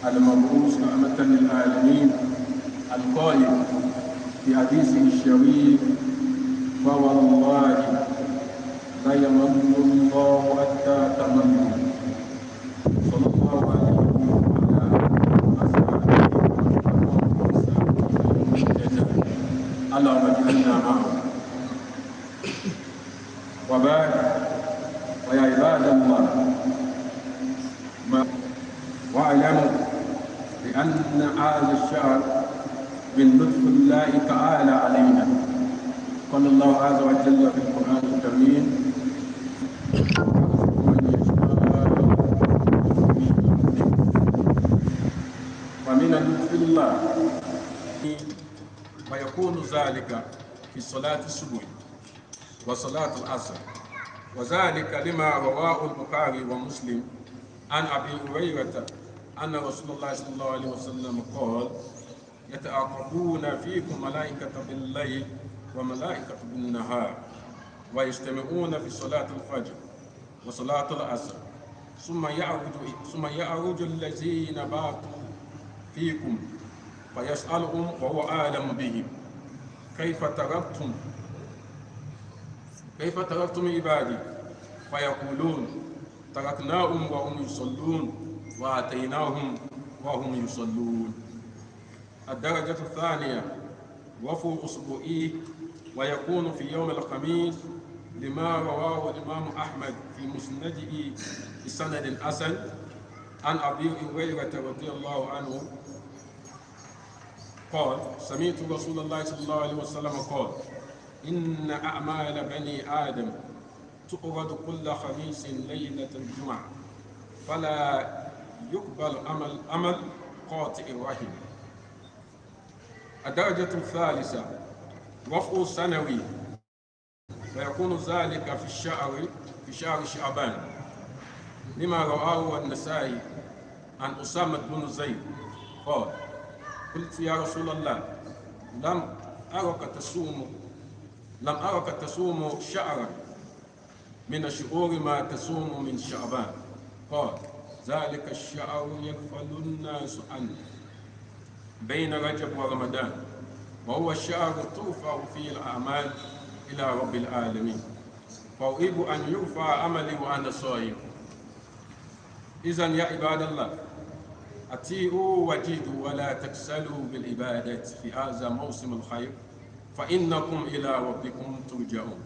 المبعوث رحمة للعالمين القائل في حديثه الشريف: فوالله لا يمن الله حتى تمنوا. صلى الله عليه وعلى آله اللهم اجعلنا معه. وبعد، ويا عباد الله، واعلموا بأن هذا الشهر من لطف الله تعالى علينا. قال الله عز وجل في القرآن الكريم: ومن لطف الله ويكون ذلك في صلاة الصبح وصلاة العصر، وذلك لما رواه البخاري ومسلم عن أبي هريرة أن رسول الله صلى الله عليه وسلم قال: يتعاقبون فيكم ملائكة بالليل وملائكة بالنهار، ويجتمعون في صلاة الفجر وصلاة العصر، ثم يعرج الذين باتوا فيكم فيسألهم وهو أعلم بهم: كيف تركتم عبادي؟ فيقولون: تركناهم وهم يصلون وآتيناهم وهم يصلون. الدرجة الثانية: وفو أسبوعي، ويكون في يوم الخميس لما رواه الإمام أحمد في مسنده بسند حسن عن أبي هريرة رضي الله عنه قال: سمعت رسول الله صلى الله عليه وسلم قال: إن أعمال بني آدم تؤرد كل خميس ليلة الجمعة، فلا يقبل عمل قاطع الرحم. الدرجة الثالثة: رفع سنوي، ويكون ذلك في شهر شعبان لما رواه النسائي عن أسامة بن زيد قال: قلت يا رسول الله، لم أرك تصوم شهرا من الشهور ما تصوم من شعبان. قال: ذلك الشهر يغفل الناس عنه بين رجب ورمضان، وهو الشهر ترفع فيه الأعمال إلى رب العالمين، فأحب أن يرفع عملي وأنا صائم. إذن يا عباد الله، أطيعوا وجدوا ولا تكسلوا بالعبادات في هذا موسم الخير، فإنكم إلى ربكم ترجعون.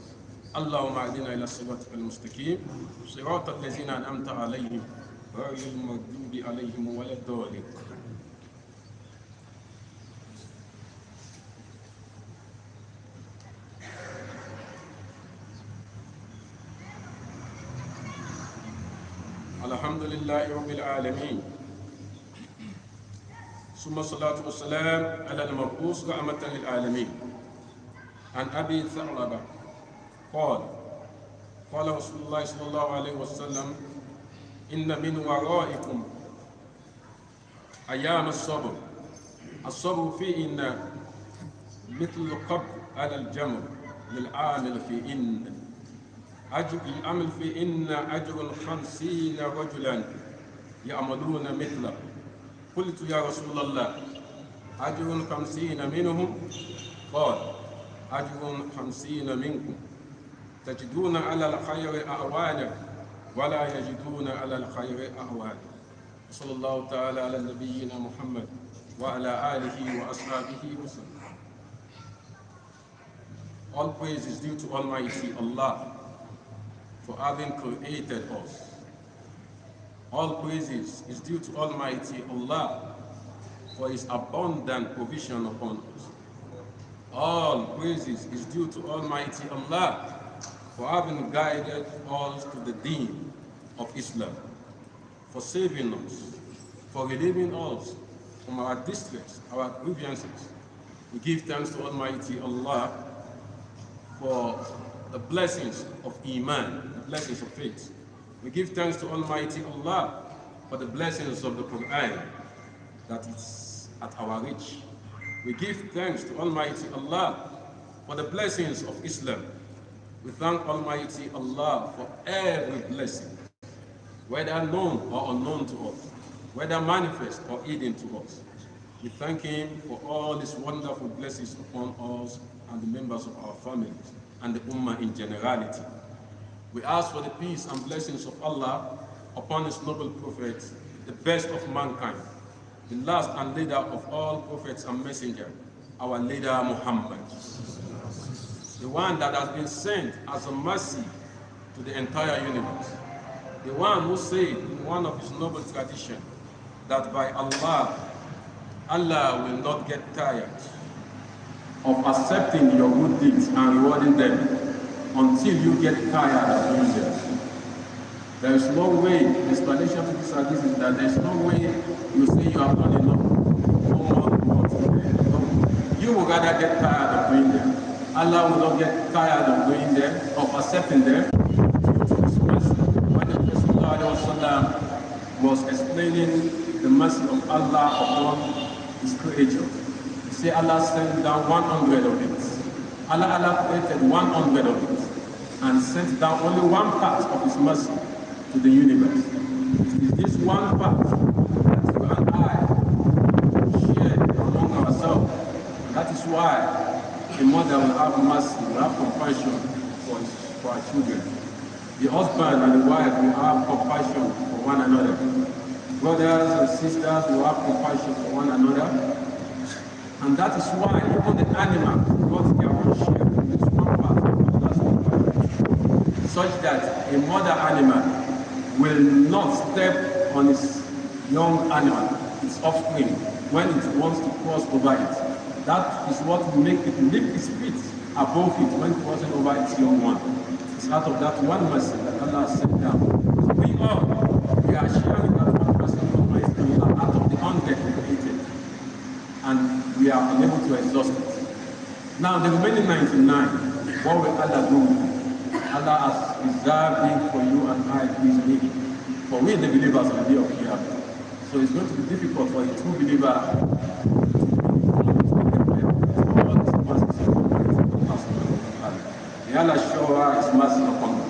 اللهم اهدنا إلى صراطك المستقيم، صراط الذين أنعمت عليهم غير المغضوب عليهم ولا الضالين. الحمد لله رب العالمين، ثم الصلاة والسلام على المبعوث رحمة للعالمين. عن أبي ثعلبة قال: قال رسول الله صلى الله عليه وسلم: إن من ورائكم أيام الصبر فيهن مثل القبض على الجمر للعامل فيهن العمل فيهن أجر 50 رجلا يعملون مثله. قلت يا رسول الله، أجر 50 منهم؟ قال: أجر 50 منكم، تجدون على الخير أعوانا ولا يجدون على الخير أعوانا. صلى الله تعالى على نبينا محمد وعلى آله وأصحابه وسلم. All praise is due to Almighty Allah for having created us. All praises is due to Almighty Allah for His abundant provision upon us. All praises is due to Almighty Allah for having guided us to the deen of Islam, for saving us, for relieving us from our distress, our grievances. We give thanks to Almighty Allah for the blessings of Iman, the blessings of faith. We give thanks to Almighty Allah for the blessings of the Quran that is at our reach. We give thanks to Almighty Allah for the blessings of Islam. We thank Almighty Allah for every blessing, whether known or unknown to us. whether manifest or hidden to us. We thank Him for all His wonderful blessings upon us and the members of our families and the Ummah in generality. We ask for the peace and blessings of Allah upon His noble Prophet, the best of mankind, the last and leader of all prophets and messengers, our leader Muhammad, the one that has been sent as a mercy to the entire universe, the one who said in one of his noble traditions that by Allah, Allah will not get tired of accepting your good deeds and rewarding them until you get tired of doing them. There is no way, the explanation to this hadith is that there is no way you say you have done enough, no more to do. No. You will rather get tired of doing them. Allah will not get tired of doing them, of accepting them. When the Prophet was explaining the mercy of Allah upon His creature, he said Allah sent down 100 of it. Allah created 100 of it and sent down only one part of His mercy to the universe. It is this one part that you and I share among ourselves. That is why a mother will have mercy, will have compassion for her children. The husband and the wife will have compassion for one another. Brothers and sisters will have compassion for one another. And that is why even the animal got their own share in this one part of Allah's compassion, such that a mother animal will not step on its young animal, its offspring, when it wants to cross over it. That is what will make it lift its feet above it when crossing over its young one. It's out of that one mercy that Allah has sent down. So we are sharing that one mercy from Allah out of the 100 created. And we are unable to exhaust it. Now the remaining 99, what will Allah do with it? Allah has reserved it for you and I, please me. For we the believers on the day of Qiyamah. So it's going to be difficult for a true believer Allah show His mercy upon us.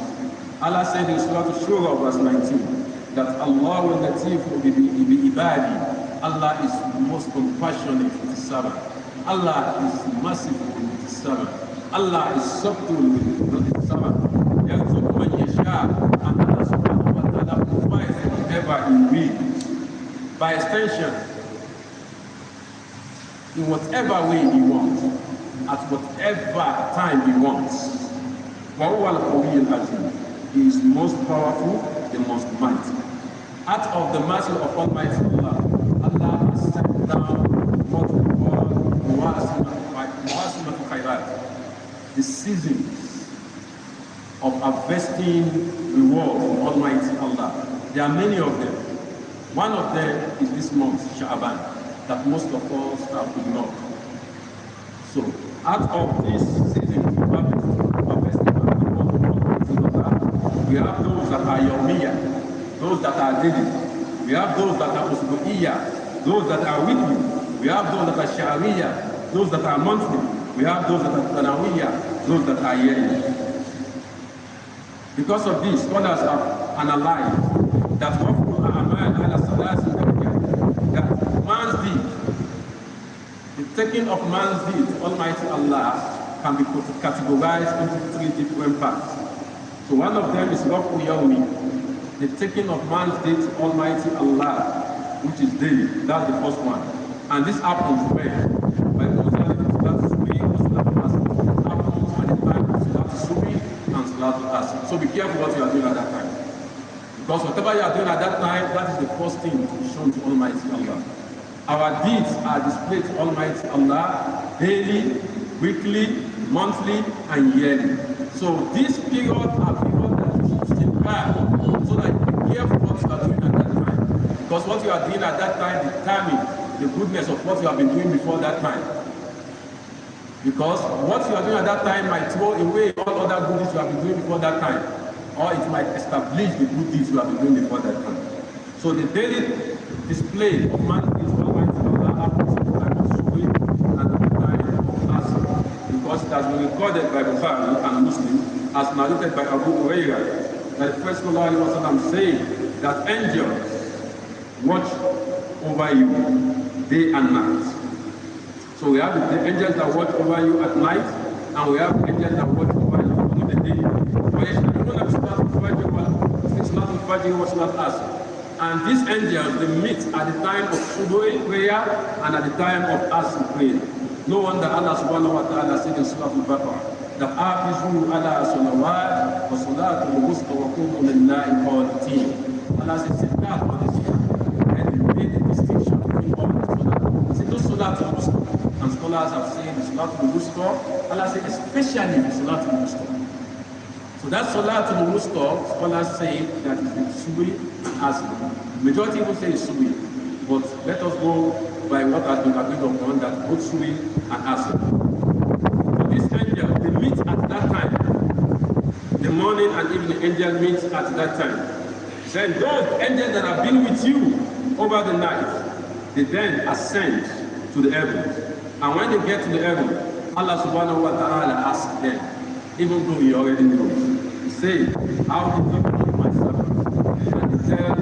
Allah said in Surah Shura verse 19 that Allah will latif bi ibadi. Allah is most compassionate with His servant. Allah is merciful with His servant. Allah is subtle with His servant. Yarzuq man yasha, and Allah subhanahu wa ta'ala provides whatever He wills. By extension, in whatever way He wants, at whatever time He wants. He is most powerful, the most mighty. Out of the mercy of Almighty Allah, Allah has sent down what we call the seasons of harvesting reward from Almighty Allah. There are many of them. One of them is this month, Sha'Ban, that most of us have ignored. So, out of this season of harvesting, we have those that are Yawmiyah, those that are daily. We have those that are Usbu'iyah, those that are weekly. We have those that are Sha'riyah, those that are monthly. We have those that are Sanawiyah, those that are yearly. Because of this, scholars have analyzed that man's deed, the taking of man's deed, Almighty Allah, can be categorized into three different parts. So one of them is Rafu Yawmi, the taking of man's deed to Almighty Allah, which is daily. That's the first one. And this happens when? By Salat Subi or Salat Asr. Happens at the time of Salat Subi and Salat Asr. So be careful what you are doing at that time. Because whatever you are doing at that time, that is the first thing to be shown to Almighty Allah. Our deeds are displayed to Almighty Allah daily, weekly, monthly, and yearly. So this period are periods that you should stay back so that you be careful what you are doing at that time. Because what you are doing at that time determines the goodness of what you have been doing before that time. Because what you are doing at that time might throw away all other good deeds you have been doing before that time. Or it might establish the good deeds you have been doing before that time. So the daily display of man's deeds happens at the time of Subi and at the time of Asr. Because it has been recorded by Bukhari and Muslim, as narrated by Abu Hurairah, that the Prophet ﷺ said that angels watch over you day and night. So we have the angels that watch over you at night, and we have angels that watch over you during the day. Fajr was not asked. And these angels, they meet at the time of Subuh prayer and at the time of Asr prayer. No wonder Allah subhanahu wa ta'ala said in Surah Al-Baqarah that Hafizu ala salawat wa salatul wusta wa qumu lillahi qanitin. Allah said, sit down on this and he made a distinction between all the salat. See, those salatul wusta, and scholars have said the salatul wusta, Allah said especially the salatul wusta. So that Salatul Wusta, scholars say that is the Subuh and Asr. Majority will say Subuh, but let us go by what has been agreed upon, that both Subuh and Asr. So these angels, they meet at that time. The morning and evening angels meet at that time. Then those angels that have been with you over the night, they then ascend to the heavens. And when they get to the heaven, Allah subhanahu wa ta'ala asks them, even though he already knows. He says, how did you know my servant? And he said,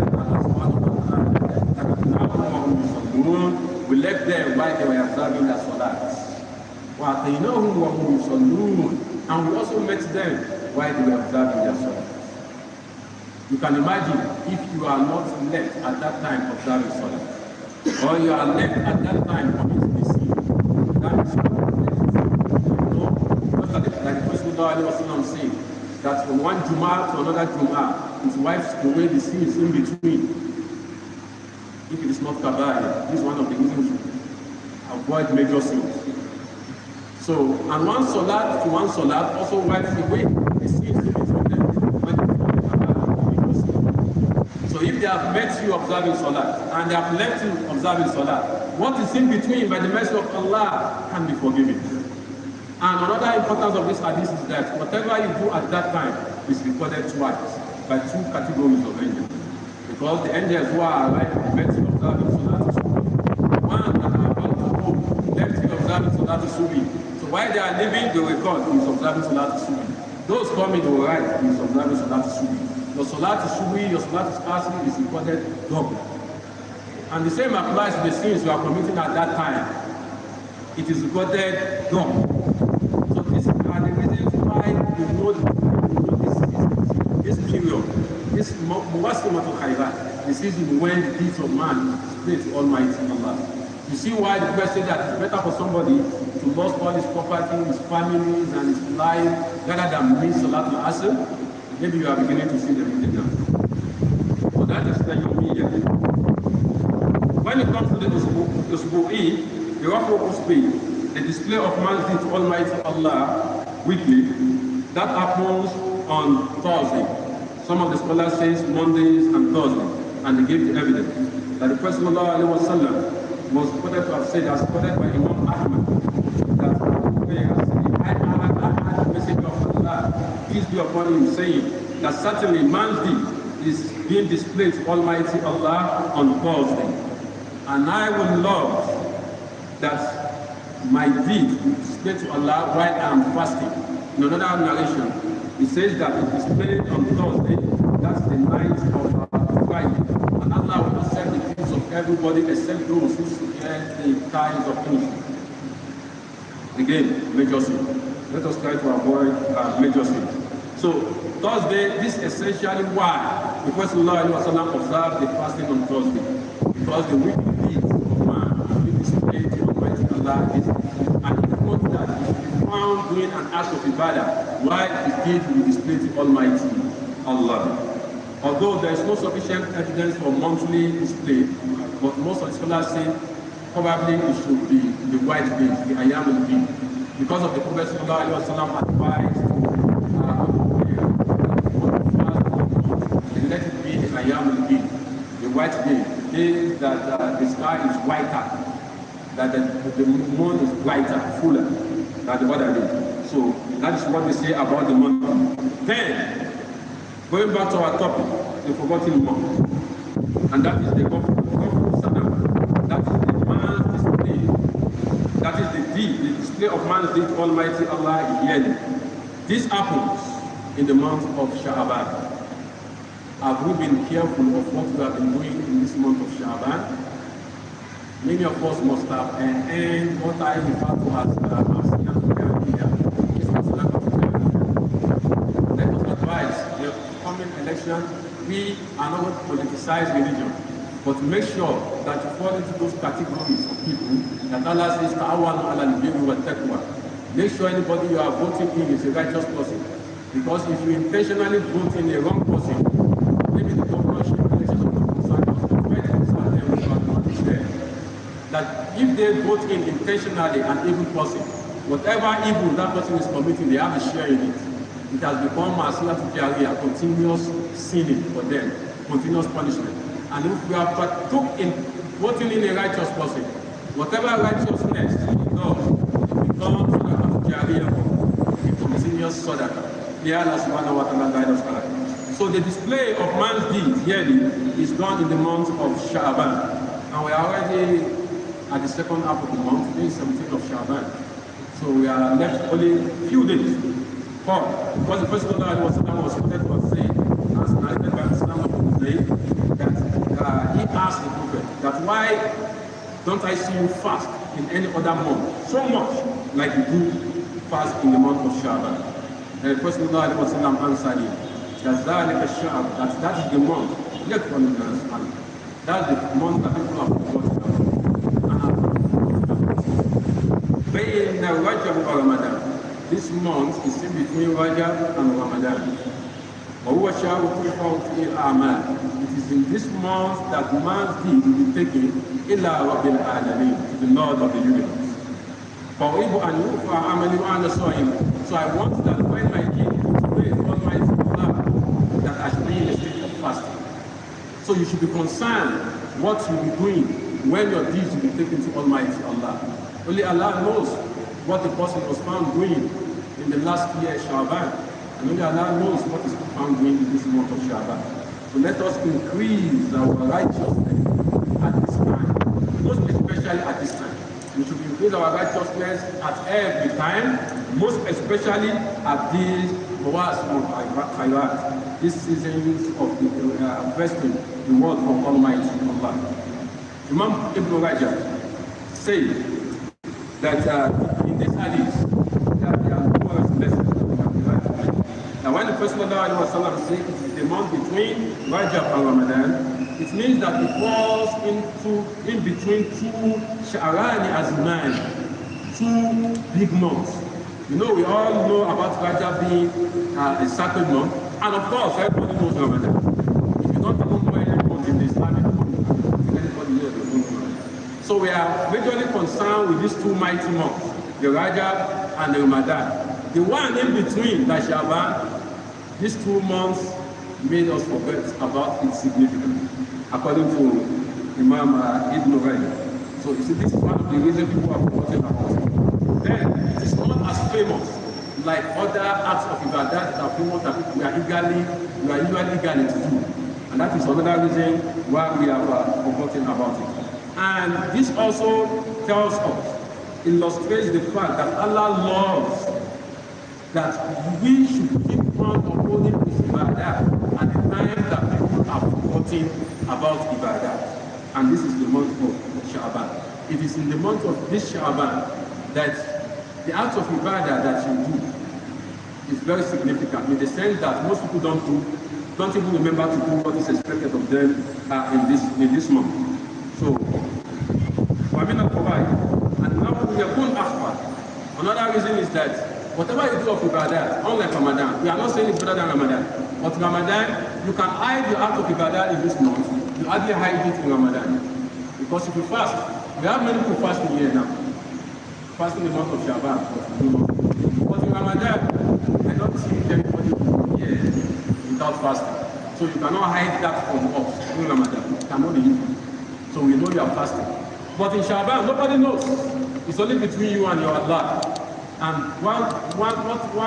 we left them while they were observing their salats. And we also met them while they were observing their salats. You can imagine if you are not left at that time observing salat, or you are left at that time committing the sin. That is saying that from one Jum'ah to another Jum'ah, his wife's away the sins in between. If it is not Kabair, this is one of the reasons to avoid major sins. So, and one Salat to one Salat also wipes away the sins in between them. So if they have met you observing Salat, and they have left you observing Salat, what is in between by the mercy of Allah can be forgiven. And another importance of this hadith is that whatever you do at that time is recorded twice by two categories of angels. Because the angels who are alive left you observing Salat Subuh. One that are about to go left you observing Salat Subuh. So while they are living, they will record he is observing Salat Subuh. Those coming, they will write he is observing Salat Subuh. Your Salat Subuh, your Salat Asr is recorded double. And the same applies to the sins you are committing at that time. It is recorded double. This Muwasimatul Khairat, the season when the deeds of man is to Almighty Allah. You see why the Prophet said that it's better for somebody to lose all his property, his families, and his life rather than miss Salatul Asr. Maybe you are beginning to see the reason now. So that is the Yawmiyyah. When it comes to the Usbu'i, the Rafu Usbu'i, the display of man's deed to Almighty Allah weekly, that happens on Thursday. Some of the scholars say Mondays and Thursdays, and they give the evidence that the Prophet ﷺ was quoted to have said, as quoted by Imam Ahmad, that I had the message of Allah, peace be upon him, saying that certainly man's deed is being displayed to Almighty Allah on Thursday. And I will love that my deed is displayed to Allah while I am fasting. In another narration, it says that it is displayed on Thursday, that's the night of Friday. And Allah will accept the deeds of everybody except those who share the ties of punishment. Again, major sin. Let us try to avoid major sin. So, Thursday, this is essentially why the Prophet ﷺ observed the fasting on Thursday. Because the wicked deeds of man will be displayed to Almighty Allah. And it was that he found doing an act of ibadah, while his deeds will be displayed to Almighty Allah. Although there is no sufficient evidence for monthly display, but most of the scholars say probably it should be the white days, the Ayyam-ul-Bid, because of the Prophet ﷺ advised to let it be the Ayyam-ul-Bid, the white day, days that the sky is whiter, that the moon is brighter, fuller than the other day. So that is what they say about the month. Then, going back to our topic, the forgotten month, and that is the Gofur Sadaq. That is the man's display. That is the deed, the display of man's deed to Almighty Allah yearly. This happens in the month of Sha'Ban. Have we been careful of what we have been doing in this month of Sha'Ban? Many of us must have earned what I refer to as let us advise the coming election. We are not going to politicize religion, but make sure that you fall into those categories of people that Allah says, Ta'awanu ala al-birri wa taqwa. Make sure anybody you are voting in is a righteous person. Because if you intentionally vote in a wrong person, maybe the governorship election of the that if they vote in intentionally an evil person, whatever evil that person is committing, they have a share in it. It has become a continuous sinning for them, continuous punishment. And if we have partook in voting in a righteous person, whatever righteousness he does, it becomes a continuous sadaqah. May Allah subhanahu wa ta'ala guide us correctly. So the display of man's deeds yearly is done in the month of Sha'Ban. And we are already at the second half of the month, today is 17th of Sha'Ban. So we are left only a few days. Because the Prophet was quoted to say, as narrated by Islam of Hussein, that he asked the Prophet that why don't I see you fast in any other month so much like you do fast in the month of Sha'Ban? And the Prophet answered him that that is the month. That's the month that people have forgotten about. This month is in between Rajab and Ramadan. It is in this month that man's deed will be taken to the Lord of the universe. So I want that when my deed praise Almighty Allah, that I should be in a state of fasting. So you should be concerned what you will be doing when your deeds will be taken to Almighty Allah. Only Allah knows what the person was found doing in the last year, Sha'Ban. And only Allah knows what is found doing in this month of Sha'Ban. So let us increase our righteousness at this time, most especially at this time. We should increase our righteousness at every time, most especially at these these seasons of investing the word from Almighty Allah. Imam Ibn Rajab said that in this hadith, that there are numerous lessons that we have derived from it. Now, when the Prophet ﷺ said it is the month between Rajab and Ramadan, it means that it falls in between two Sha'rani Azman, two big months. You know, we all know about Rajab being a sacred month, and of course, everybody knows Ramadan. If you don't even know any month in the Islamic community, anybody knows the month. So we are majorly concerned with these two mighty months, the Rajab and the Ramadan. The one in between, the Sha'Ban, these 2 months made us forget about its significance, according to Imam Ibn Rajab. So you see, this is one of the reasons people are forgotten about it. Then, it is not as famous like other acts of ibadah that are famous that we are usually eager to do. And that is another reason why we have forgotten about it. And this also tells us, illustrates the fact that Allah loves that we should keep on upholding this ibadah at the time that people are forgetting about ibadah. And this is the month of Sha'Ban. It is in the month of this Sha'Ban that the act of ibadah that you do is very significant, in the sense that most people don't even remember to do what is expected of them in this month. So, and now another reason is that whatever you do of ibadah, unlike Ramadan, we are not saying it's better than Ramadan, but Ramadan, you can hide your act of ibadah in this month, you hardly hide it in Ramadan. Because if you fast, we have many people fasting here now, fasting the month of Sha'Ban, but in Ramadan, I don't see anybody here without fasting. So you cannot hide that from us in Ramadan, it cannot be you. So we know you are fasting. But in Sha'Ban, nobody knows. It's only between you and your Allah. And one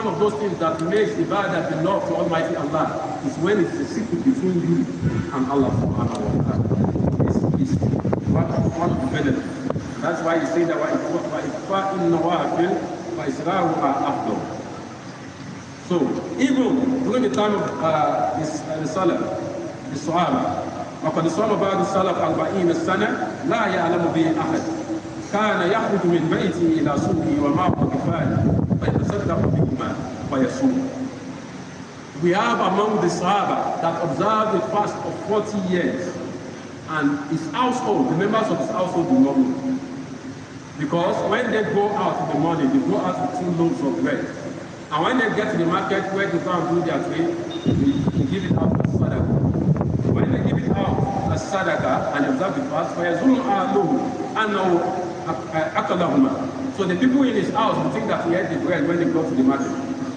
of those things that makes ibadah belong to Almighty Allah is when it's a secret between you and Allah subhanahu wa ta'ala. This is one of the benefits. That's why you say that so even during the time of the Salah, الصحابة وقد صام بعض السلف 40 سنة لا يعلم به أحد كان يخرج من بيته إلى سوقه ومعه كفاية فيتصدق بهما ويصوم. We have among the Sahaba that observed the fast of 40 years, and his household, the members of his household do not know. Because when they go out in the morning, they go out with 2 loaves of bread. And when they get to the market where they go and do their trade, they give it out as sadaqah. When they give it out as sadaqah and observe the fast, so the people in his house will think that he ate the bread when they go to the market.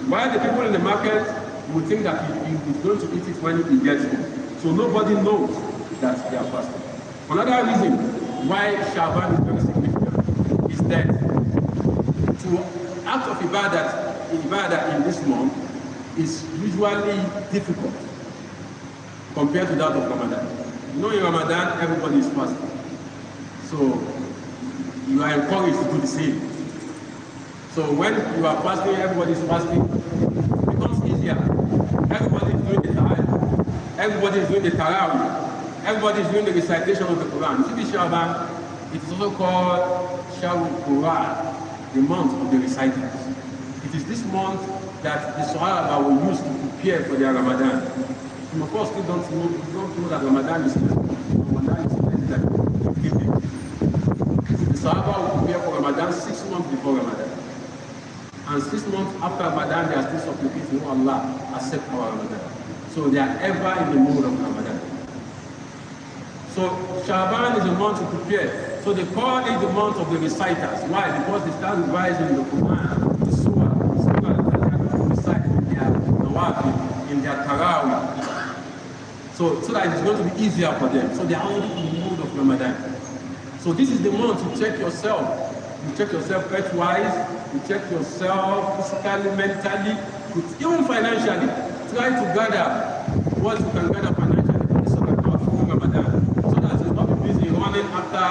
While the people in the market will think that he is going to eat it when he gets home. So nobody knows that they are fasting. Another reason why Sha'Ban is very significant is that to act of ibadah in this month is usually difficult compared to that of Ramadan. You know, in Ramadan, everybody is fasting. So you are encouraged to do the same. So when you are fasting, everybody is fasting, it becomes easier. Everybody is doing the tahajjud, everybody is doing the tarawih, everybody is doing the recitation of the Quran. You see the Sha'Ban, it is also called Sha'ul Quran, the month of the reciters. It is this month that the Sahaba will use to prepare for their Ramadan. Some of us still don't know that Ramadan is less than 50 days. The Sahaba will prepare for Ramadan 6 months before Ramadan. And 6 months after Ramadan, they are still supplicating, oh Allah, accept our Ramadan. So they are ever in the mood of Ramadan. So Sha'Ban is a month to prepare. So they call it the month of the reciters. Why? Because they start revising the Quran, the Surah that they recite in their Nawafi, in their Tarawih. So that it's going to be easier for them. So they are already in the mood of Ramadan. So this is the month to check yourself. You check yourself health-wise, you check yourself physically, mentally, even financially. Try to gather what you can gather financially for this account for Ramadan. So that you'll not be busy running after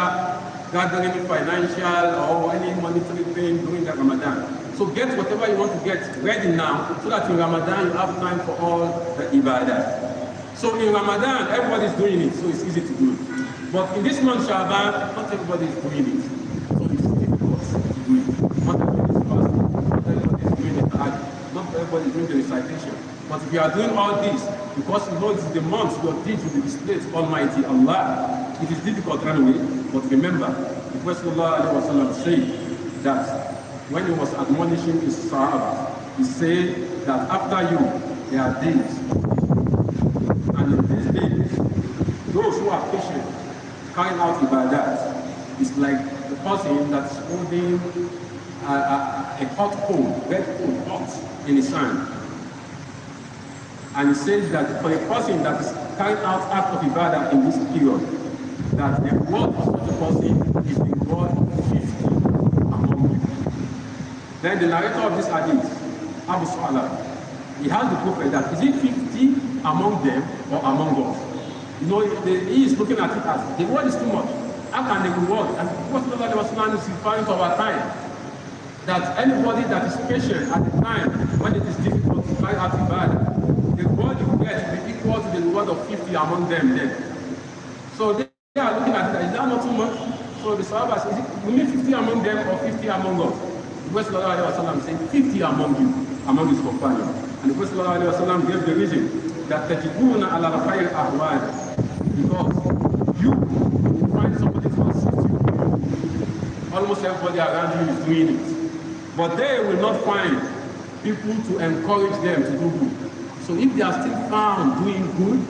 gathering financial or any monetary thing during the Ramadan. So get whatever you want to get ready now, so that in Ramadan you have time for all the ibadah. So in Ramadan, everybody is doing it, so it's easy to do it. But in this month, Sha'Ban, not everybody is doing it. So it's difficult to do it. Not everybody is fasting, not everybody is doing the tahajjud, not everybody is doing the recitation. But if you are doing all this, because you know it is the month your deeds will be displayed to Almighty Allah, it is difficult anyway. But remember, the Prophet ﷺ said that when he was admonishing his Sahaba, he said that after you, there are days. And in these days, those who are patient, carrying out ibadat, is like the person that's holding a hot coal, red coal, hot in his hand. And he says that for a person that is carrying out act of ibadah in this period, that the reward of such a person is the reward 50 among you. Then the narrator of this hadith, Abu Sa'ala, he has the prophet that is it 50 among them or among us? You know, he is looking at it as the reward is too much. How can the reward? And the Prophet is referring to our time. That anybody that is patient at the time when it is difficult to carry out ibadah, the reward you get will be equal to the reward of 50 among them then. So they are looking at it, is that not too much? So the Sahaba says, we need 50 among them or 50 among us? The Prophet said 50 among you, among his companions. And the Prophet gave the reason that tajibuna ala rafa'il ahwal, because you will find somebody to assist you. Almost everybody around you is doing it. But they will not find people to encourage them to do good. So if they are still found doing good,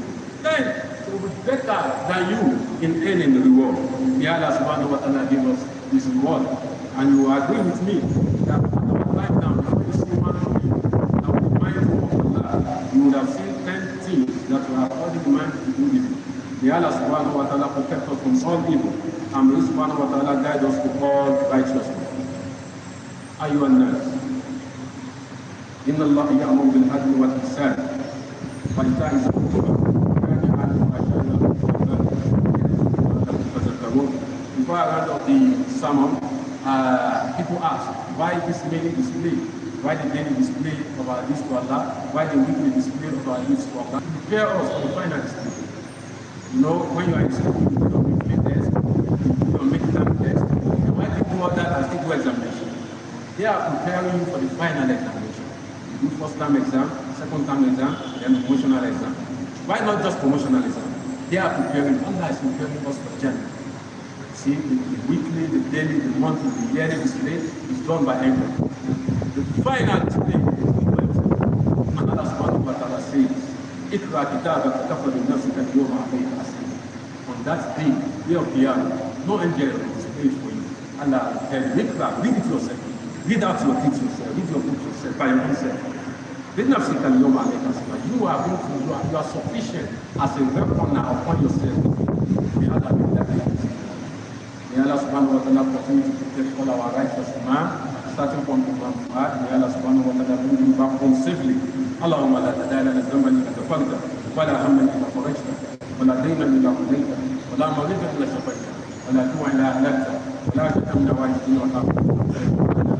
then it will be better than you in earning the reward. May Allah subhanahu wa ta'ala give us this reward. And you will agree with me that at our life now, before you see one of you that will be mindful of Allah, you would have seen 10 things that will have already minded to do evil. May Allah subhanahu wa ta'ala protect us from all evil. And may Allah subhanahu wa ta'ala guide us to all righteousness. أيها الناس إن الله يأمر بالعدل والإحسان وإيتاء ذي القربى وينهى عن الفحشاء والمنكر تذكرون. Before I round up the sermon, people ask, why this daily display? Why the daily display of our deeds to Allah? Why the weekly display of our deeds to Allah? Prepare us for the final display. You know, when you are in school, you don't make play test, you don't make time test. And when you do all that and still do examination, they are preparing you for the final examination. You do first term exam, second term exam, then promotional exam. Why not just promotional exam? They are preparing, Allah is preparing us for Jannah. See, the weekly, the daily, the monthly, the yearly display is done by everyone. The final display is done by yourself. And Allah subhanahu wa ta'ala says, Ikra kitabaka kafa bi nafsika al-yawma alayka hasiba. On that day, day of Qiyamah, no angel will display it for you. Allah will tell you, Ikra, read it yourself. Read out your things yourself. Read your book yourself by your own self. Bi-nafsika al-yawma alayka hasiba. You are sufficient as a weapon upon yourself. May Allah be that. May Allah subhanahu wa ta'ala continue to protect all our righteous man, starting from Imam Fuad. May Allah subhanahu wa ta'ala bring him back home safely. Allahumma la tadala la dhanba illa ghafarta, wa la hamma illa farajta, wa la dayna illa qadayta, wa la marida illa shafaita, wa la tu'a illa ahlakta, wa la shakka min awajidina wa ta'ala.